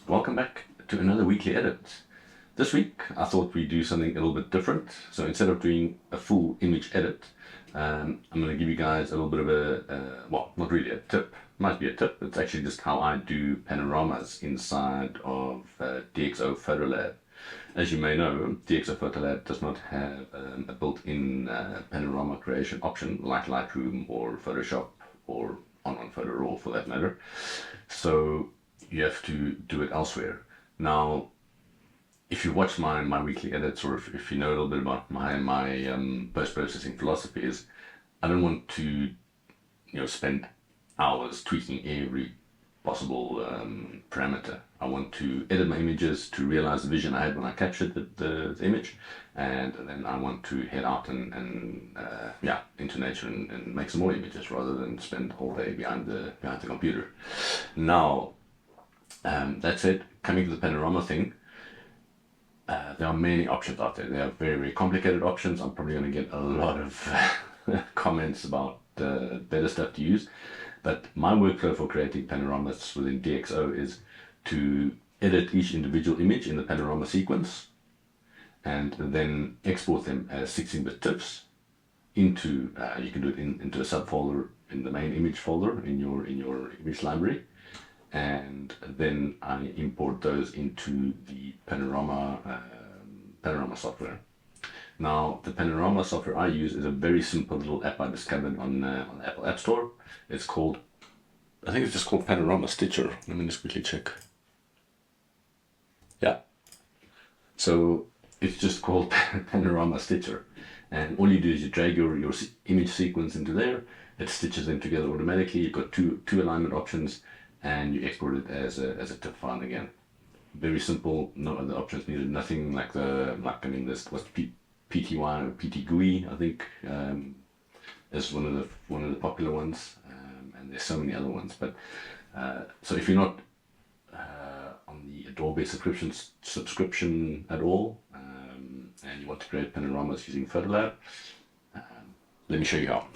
Welcome back to another weekly edit. This week I thought we'd do something a little bit different. So instead of doing a full image edit, I'm going to give you guys a little bit of well, not really a tip, might be a tip, it's actually just how I do panoramas inside of DxO PhotoLab. As you may know, DxO PhotoLab does not have a built-in panorama creation option like Lightroom or Photoshop or on Photo Raw for that matter. So you have to do it elsewhere. Now, if you watch my weekly edits, or if you know a little bit about my post-processing philosophies, I don't want to spend hours tweaking every possible parameter. I want to edit my images to realize the vision I had when I captured the image, and then I want to head out and into nature and make some more images rather than spend all day behind the computer. Now, that said, coming to the panorama thing, there are many options out there. There are very, very complicated options. I'm probably going to get a lot of comments about better stuff to use. But my workflow for creating panoramas within DxO is to edit each individual image in the panorama sequence and then export them as 16-bit TIFFs into, you can do it into a subfolder in the main image folder in your image library. And then I import those into the Panorama software. Now, the Panorama software I use is a very simple little app I discovered on the Apple App Store. It's called, I think it's just called Panorama Stitcher. Let me just quickly check. Yeah. So it's just called Panorama Stitcher. And all you do is you drag your image sequence into there. It stitches them together automatically. You've got two alignment options, and you export it as a TIFF file again. Very simple, no other options needed, nothing like this was PTY or PTGUI, I think, is one of the popular ones, and there's so many other ones. But so if you're not on the Adobe subscription at all, and you want to create panoramas using PhotoLab, let me show you how.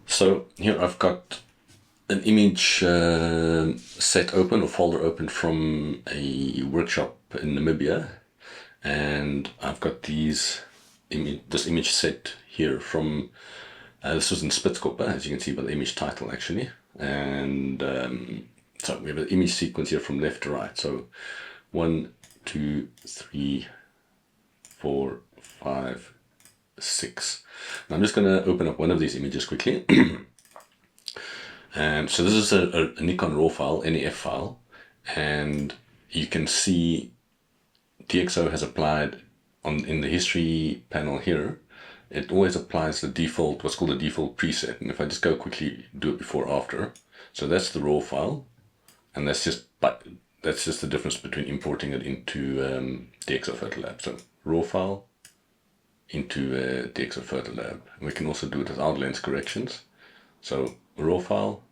So here I've got an image set open or folder open from a workshop in Namibia, and I've got this image set here from this was in Spitskoppe, as you can see by the image title actually, and so we have an image sequence here from left to right. So 1, 2, 3, 4, 5, 6. Now I'm just going to open up one of these images quickly. And so this is a Nikkor RAW file, NEF file, and you can see DxO has applied in the history panel here. It always applies the default, what's called the default preset. And if I just go quickly do it before after, so that's the RAW file, and that's just the difference between importing it into DxO PhotoLab. So RAW file into DxO PhotoLab. And we can also do it without lens corrections. So RAW file,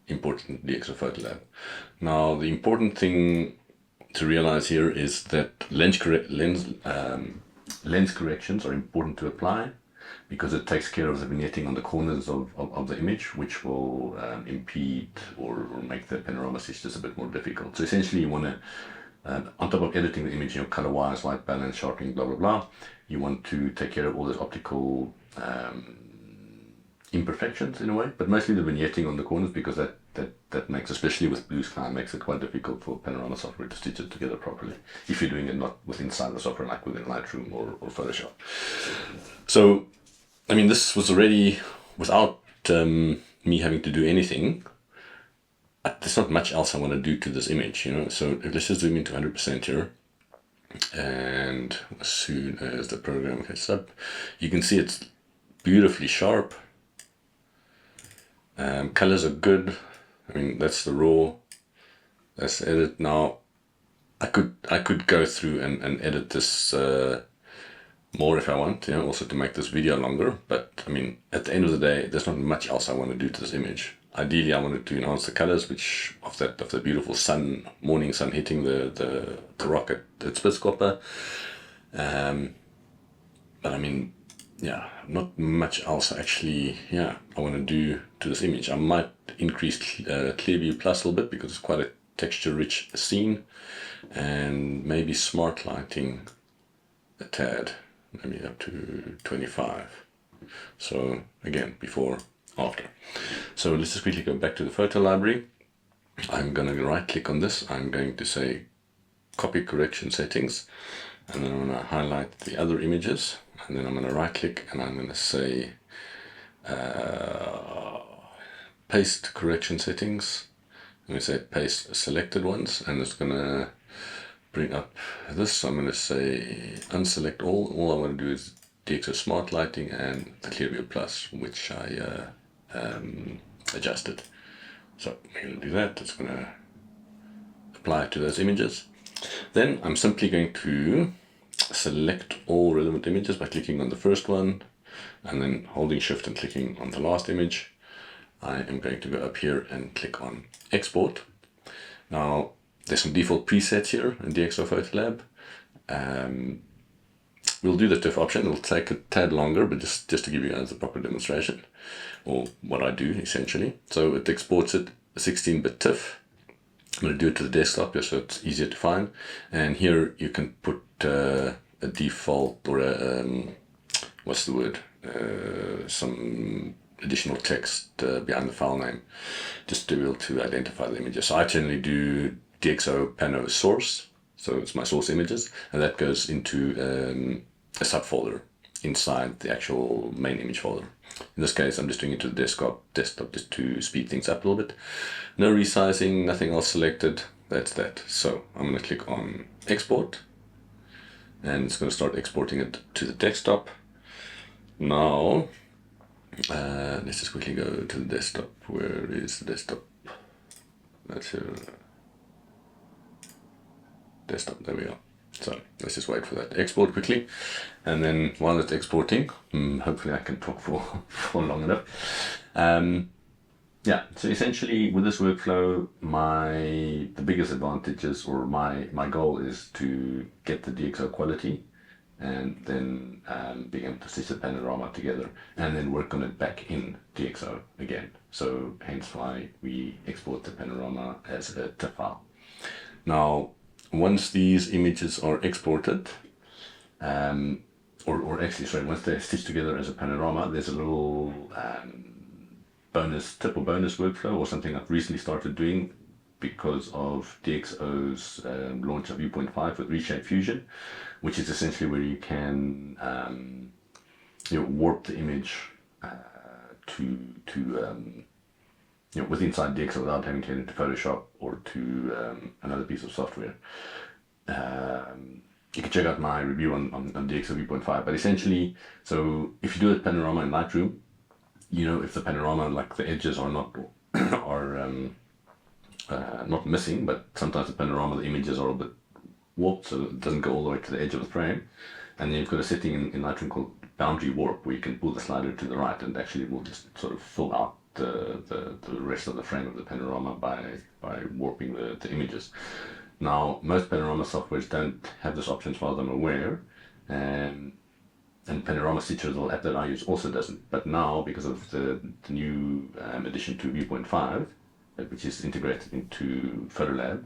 import into DxO PhotoLab. Now the important thing to realize here is that lens corrections are important to apply, because it takes care of the vignetting on the corners of the image, which will impede or make the panorama stitch just a bit more difficult. So essentially you want to, on top of editing the image, color wise, white balance, sharpening, blah blah blah, you want to take care of all those optical imperfections in a way, but mostly the vignetting on the corners, because that makes, especially with blue sky, makes it quite difficult for panorama software to stitch it together properly if you're doing it not inside the software like within Lightroom or Photoshop. So I mean, this was already without me having to do anything. There's not much else I want to do to this image, so let's just zoom into 100% here. And as soon as the program gets up, you can see it's beautifully sharp. Colors are good. I mean, that's the raw. Let's edit now. I could go through and edit this more if I want, also to make this video longer. But I mean, at the end of the day, there's not much else I want to do to this image. Ideally, I wanted to enhance the colors, which of the beautiful morning sun hitting the rock at Spitskoppe. But I mean, yeah, not much else actually, yeah, I want to do to this image. I might increase Clearview Plus a little bit because it's quite a texture-rich scene, and maybe smart lighting a tad, maybe up to 25. So again, before, after. So let's just quickly go back to the photo library. I'm going to right click on this. I'm going to say copy correction settings, and then I'm going to highlight the other images, and then I'm going to right click and I'm going to say paste correction settings. I'm going to say paste selected ones, and it's going to bring up this. I'm going to say unselect all. All I want to do is DxO Smart Lighting and the Clearview Plus, which I adjusted. So I'm going to do that. It's going to apply it to those images. Then I'm simply going to select all relevant images by clicking on the first one and then holding shift and clicking on the last image. I am going to go up here and click on export. Now there's some default presets here in DxO PhotoLab. We'll do the TIFF option. It'll take a tad longer, but just to give you guys a proper demonstration, or what I do essentially. So it exports it a 16-bit TIFF. I'm going to do it to the desktop just so it's easier to find. And here you can put a default or a, what's the word? Some additional text behind the file name, just to be able to identify the images. So I generally do DxO Pano source, so it's my source images, and that goes into a subfolder inside the actual main image folder. In this case, I'm just doing it to the desktop just to speed things up a little bit. No resizing, nothing else selected. That's that. So I'm going to click on export, and it's going to start exporting it to the desktop. Now, let's just quickly go to the desktop. Where is the desktop? That's here. Desktop, there we go. So let's just wait for that to export quickly, and then while it's exporting, hopefully I can talk for long enough. Yeah, so essentially with this workflow, the biggest advantages, or my goal is to get the DxO quality, and then being able to stitch the panorama together and then work on it back in DxO again. So hence why we export the panorama as a TIFF file. Now, once these images are exported, or actually, sorry, once they're stitched together as a panorama, there's a little bonus tip or bonus workflow, or something I've recently started doing because of DxO's launch of ViewPoint 5 with ReShape Fusion, which is essentially where you can warp the image with inside DxO without having to head into Photoshop or to another piece of software. You can check out my review on DxO ViewPoint 5, but essentially, so if you do a panorama in Lightroom, if the panorama, like the edges are not not missing, but sometimes the panorama, the images are a bit warped, so it doesn't go all the way to the edge of the frame. And then you've got a setting in Lightroom called boundary warp, where you can pull the slider to the right, and actually will just sort of fill out the rest of the frame of the panorama by warping the images. Now, most panorama softwares don't have this option as far as I'm aware, and Panorama Stitcher, the app that I use, also doesn't. But now, because of the new addition to ViewPoint 5, which is integrated into PhotoLab,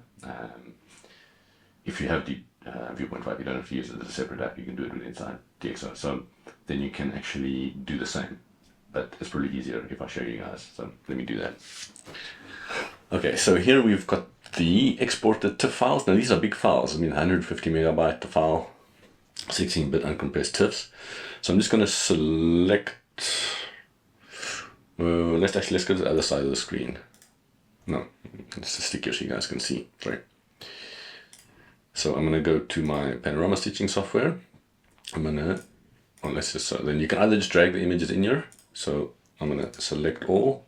if you have the ViewPoint 5, you don't have to use it as a separate app. You can do it inside DxO. So then you can actually do the same. But it's probably easier if I show you guys. So let me do that. Okay, so here we've got the exported TIFF files. Now these are big files. 150 megabyte file, 16-bit uncompressed TIFFs. So I'm just going to select. Let's go to the other side of the screen. No, let's just stick here so you guys can see. Sorry. So I'm going to go to my panorama stitching software. I'm going to, then you can either just drag the images in here. So I'm going to select all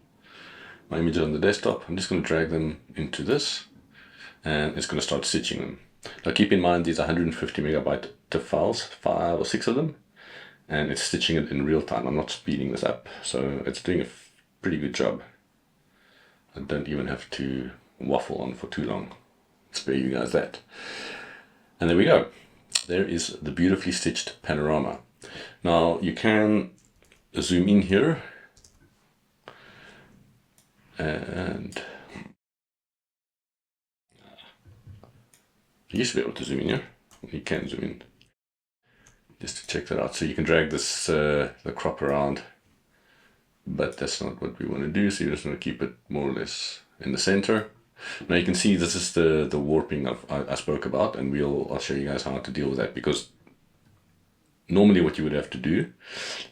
my images on the desktop. I'm just going to drag them into this, and it's going to start stitching them. Now keep in mind these are 150 megabyte TIFF files, 5 or 6 of them, and it's stitching it in real time. I'm not speeding this up, so it's doing a pretty good job. I don't even have to waffle on for too long. Spare you guys that. And there we go. There is the beautifully stitched panorama. Now you can zoom in here, and you used to be able to zoom in here. You can zoom in just to check that out. So you can drag this the crop around, but that's not what we want to do. So you just want to keep it more or less in the center. Now you can see this is the warping I spoke about, and I'll show you guys how to deal with that, because normally what you would have to do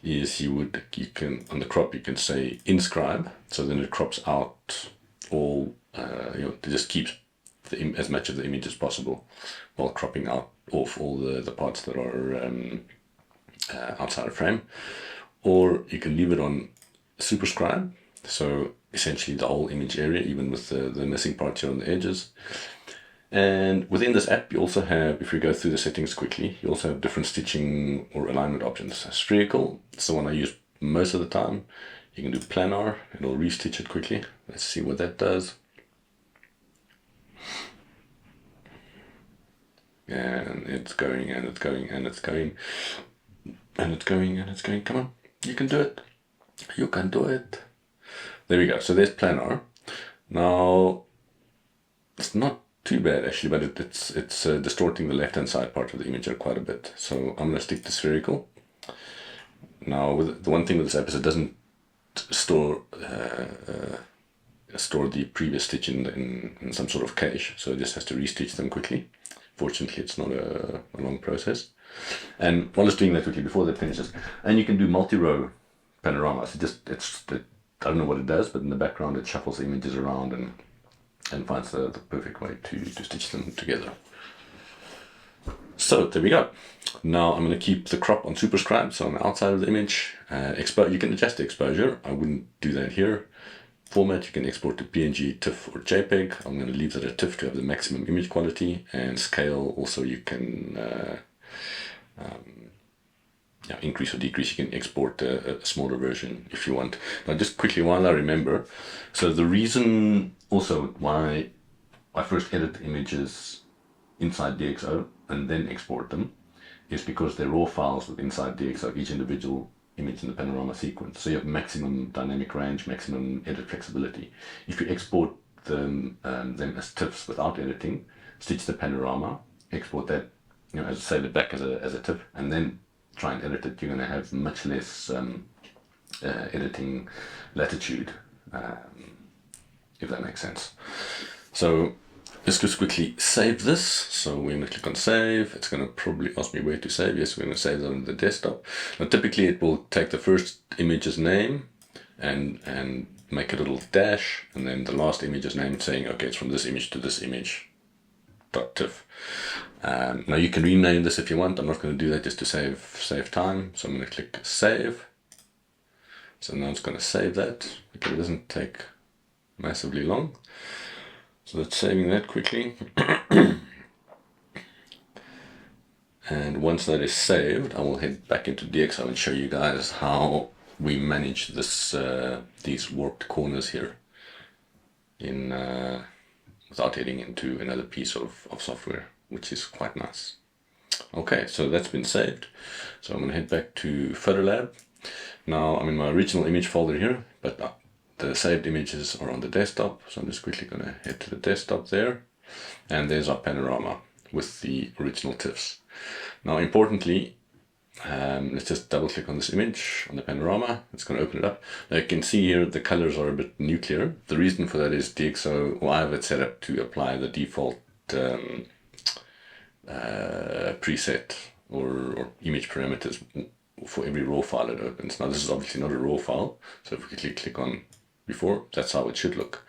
is you can on the crop you can say inscribe, so then it crops out all it just keeps as much of the image as possible while cropping off all the parts that are outside of frame. Or you can leave it on superscribe, so essentially the whole image area, even with the missing parts here on the edges. And within this app you also have, if we go through the settings quickly, you also have different stitching or alignment options. Spherical, it's the one I use most of the time. You can do planar, it'll restitch it quickly. Let's see what that does. And it's going, and it's going, and it's going, and it's going, and it's going. Come on, you can do it. You can do it. There we go. So there's planar. Now, it's not too bad actually, but it's distorting the left-hand side part of the image quite a bit. So I'm going to stick to spherical. Now, the one thing with this app is it doesn't store the previous stitch in some sort of cache, so it just has to restitch them quickly. Fortunately, it's not a long process. And while it's doing that quickly before that finishes, and you can do multi-row panoramas. I don't know what it does, but in the background it shuffles the images around and finds the perfect way to stitch them together. So there we go. Now I'm going to keep the crop on superscribe, so on the outside of the image. You can adjust the exposure. I wouldn't do that here. Format, you can export to PNG, TIFF or JPEG. I'm going to leave that at TIFF to have the maximum image quality. And scale, also you can increase or decrease. You can export a smaller version if you want. Now just quickly while I remember, so the reason also why I first edit images inside DxO and then export them is because they're raw files with inside DxO, each individual image in the panorama sequence. So you have maximum dynamic range, maximum edit flexibility. If you export them as TIFFs without editing, stitch the panorama, export that, save it back as a TIFF, and then try and edit it, you're going to have much less editing latitude, if that makes sense. So let's just quickly save this. So we're going to click on save. It's going to probably ask me where to save. Yes, we're going to save that on the desktop. Now typically it will take the first image's name and make a little dash, and then the last image's name saying, okay, it's from this image to this image, .tiff. Now you can rename this if you want. I'm not going to do that just to save time. So I'm going to click save. So now it's going to save that. Okay, it doesn't take massively long. So that's saving that quickly. And once that is saved, I will head back into DxO and show you guys how we manage this these warped corners here without heading into another piece of software, which is quite nice. Okay, so that's been saved. So I'm going to head back to PhotoLab. Now I'm in my original image folder here, but the saved images are on the desktop, so I'm just quickly going to head to the desktop there, and there's our panorama with the original TIFFs. Now importantly, let's just double click on this image on the panorama. It's going to open it up. Now you can see here the colors are a bit nuclear. The reason for that is DxO, I have it set up to apply the default preset or image parameters for every raw file it opens. Now this is obviously not a raw file, so if we quickly click on before, that's how it should look.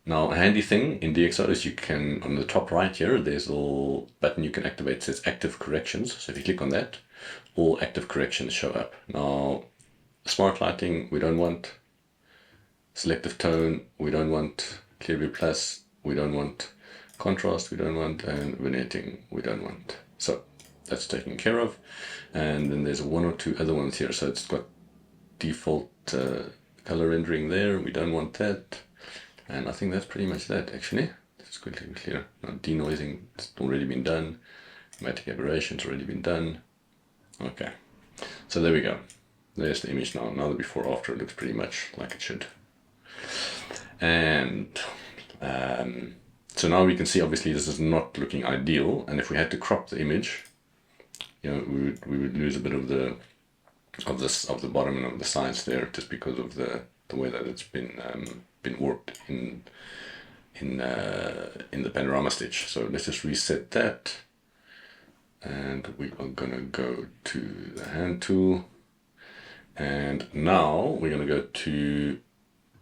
Now a handy thing in DxO is you can, on the top right here, there's a little button you can activate. It says active corrections. So if you click on that, all active corrections show up. Now smart lighting we don't want, selective tone we don't want, Clearview Plus we don't want, contrast we don't want, and vignetting we don't want. So that's taken care of. And then there's one or two other ones here. So it's got default color rendering there, we don't want that. And I think that's pretty much that actually. Let's quickly be clear. Now denoising, it's already been done. Chromatic aberration's already been done. Okay. So there we go. There's the image now. Now the before after looks pretty much like it should. And so now we can see obviously this is not looking ideal, and if we had to crop the image, you know, we would lose a bit of the bottom and of the sides there, just because of the way that it's been worked in the panorama stitch. So let's just reset that, and we are gonna go to the hand tool, and now we're gonna go to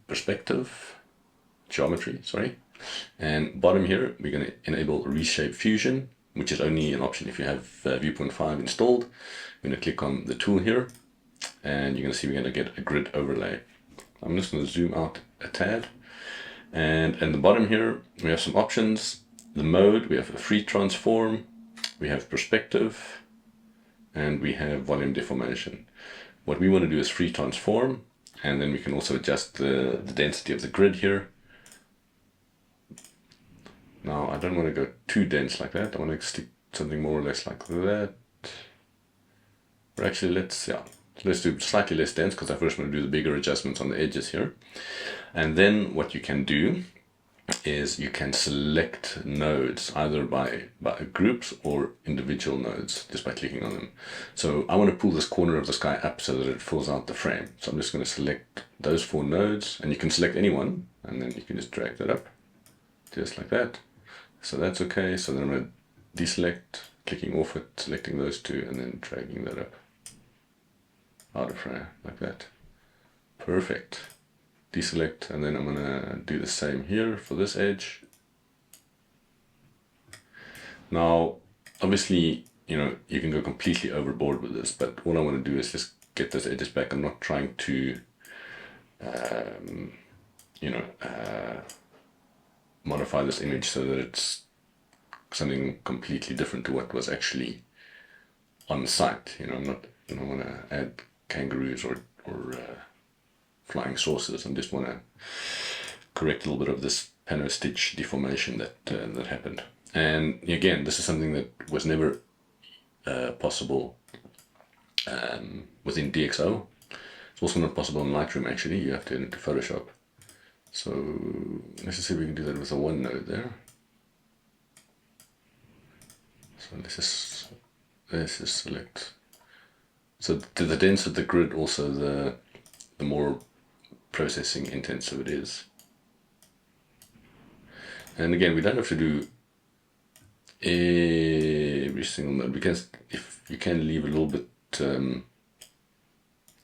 perspective, geometry, sorry, and bottom here we're going to enable ReShape Fusion, which is only an option if you have ViewPoint 5 installed. We're going to click on the tool here, and you're going to see we're going to get a grid overlay. I'm just going to zoom out a tad, and in the bottom here we have some options. The mode, we have a free transform, we have perspective, and we have volume deformation. What we want to do is free transform, and then we can also adjust the density of the grid here. Now I don't want to go too dense like that. I want to stick something more or less like that. Or actually let's do slightly less dense, because I first want to do the bigger adjustments on the edges here. And then what you can do is you can select nodes either by groups or individual nodes just by clicking on them. So I want to pull this corner of the sky up so that it fills out the frame. So I'm just going to select those 4 nodes, and you can select any one, and then you can just drag that up just like that. So that's okay. So then I'm going to deselect, clicking off it, selecting those 2, and then dragging that up out of frame like that. Perfect. Deselect, and then I'm gonna do the same here for this edge. Now obviously, you know, you can go completely overboard with this, but all I want to do is just get those edges back. I'm not trying to modify this image so that it's something completely different to what was actually on site. You know, I don't want to add kangaroos or flying saucers. I just want to correct a little bit of this Pano stitch deformation that happened. And again, this is something that was never possible within DxO. It's also not possible in Lightroom actually. You have to enter Photoshop. So let's just see if we can do that with a 1 node there. So let's just select. So the denser the grid, also the more processing intensive it is. And again, we don't have to do every single node, because if you can leave a little bit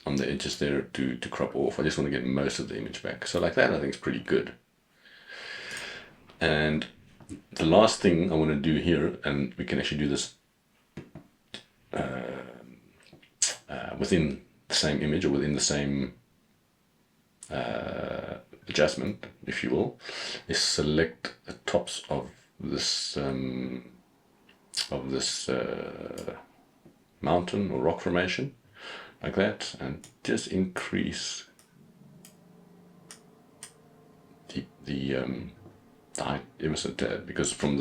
on the edges there to crop off. I just want to get most of the image back. So like that, I think it's pretty good. And the last thing I want to do here, and we can actually do this within the same image or within the same adjustment, if you will, is select the tops of this mountain or rock formation like that, and just increase the height ever so tad, because from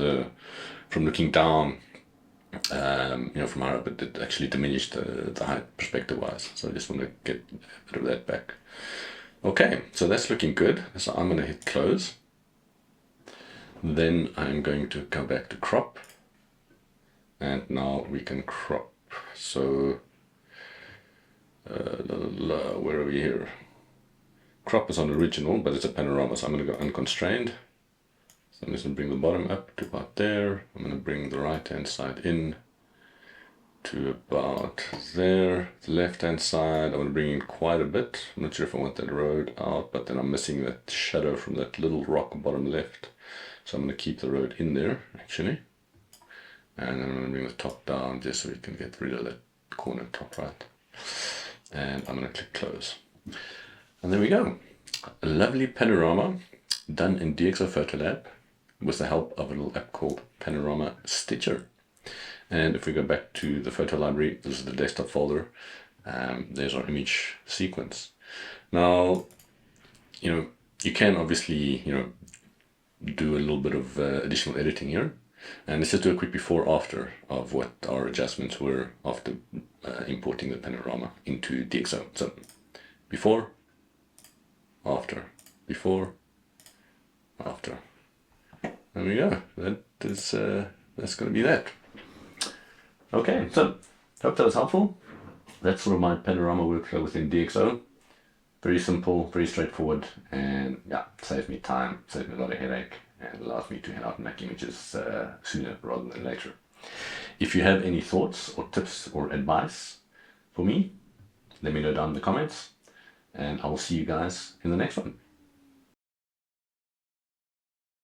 looking down, from higher up, it actually diminished the height perspective wise. So I just want to get a bit of that back. Okay, so that's looking good. So I'm going to hit close. Then I'm going to go back to crop, and now we can crop. So where are we here? Crop is on original, but it's a panorama, so I'm going to go unconstrained. So I'm just going to bring the bottom up to about there. I'm going to bring the right hand side in to about there. The left hand side I want to bring in quite a bit. I'm not sure if I want that road out, but then I'm missing that shadow from that little rock bottom left. So I'm going to keep the road in there actually. And then I'm going to bring the top down just so we can get rid of that corner top right. And I'm going to click close. And there we go. A lovely panorama done in DxO PhotoLab with the help of a little app called Panorama Stitcher. And if we go back to the photo library, this is the desktop folder. There's our image sequence. Now, you can obviously, do a little bit of additional editing here. And let's just do a quick before after of what our adjustments were after importing the Panorama into DxO. So before, after, before, after. There we go. That's going to be that. Okay, so hope that was helpful. That's sort of my Panorama workflow within DxO. Very simple, very straightforward, and yeah, saves me time, saves me a lot of headache, and allows me to hand out Mac images sooner rather than later. If you have any thoughts or tips or advice for me, let me know down in the comments, and I will see you guys in the next one.